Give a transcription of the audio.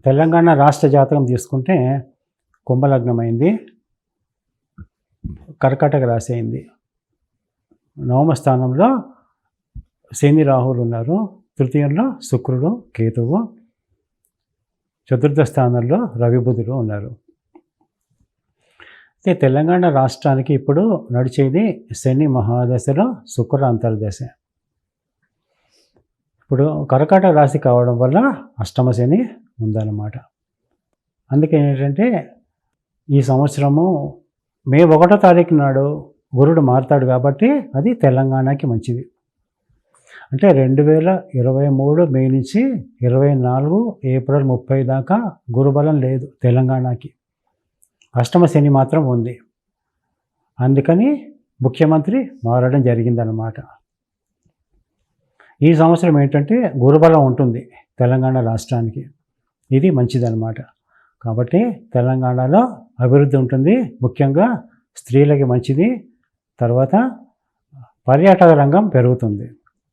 తెలంగాణ రాష్ట్ర జాతకం తీసుకుంటే కుంభలగ్నమైంది, కర్కాటక రాశి అయింది. నవమ స్థానంలో శని రాహువులు ఉన్నారు, తృతీయంలో శుక్రుడు కేతువు, చతుర్థ స్థానంలో రవి బుధుడు ఉన్నారు. అయితే తెలంగాణ రాష్ట్రానికి ఇప్పుడు నడిచేది శని మహాదశలో శుక్ర అంతర్దశ. ఇప్పుడు కర్కాటక రాశి కావడం వల్ల అష్టమ శని ఉందన్నమాట. అందుకే ఏంటంటే ఈ సంవత్సరము మే 1వ తారీఖు నాడు గురుడు మారుతాడు కాబట్టి అది తెలంగాణకి మంచిది. అంటే 2023 మే నుంచి 24 ఏప్రిల్ 30 దాకా గురుబలం లేదు తెలంగాణకి, అష్టమ శని మాత్రం ఉంది. అందుకని ముఖ్యమంత్రి మారడం జరిగిందన్నమాట. ఈ సంవత్సరం ఏంటంటే గురుబలం ఉంటుంది తెలంగాణ రాష్ట్రానికి, ఇది మంచిదన్నమాట. కాబట్టి తెలంగాణలో అభివృద్ధి ఉంటుంది, ముఖ్యంగా స్త్రీలకి మంచిది. తర్వాత పర్యాటక రంగం పెరుగుతుంది.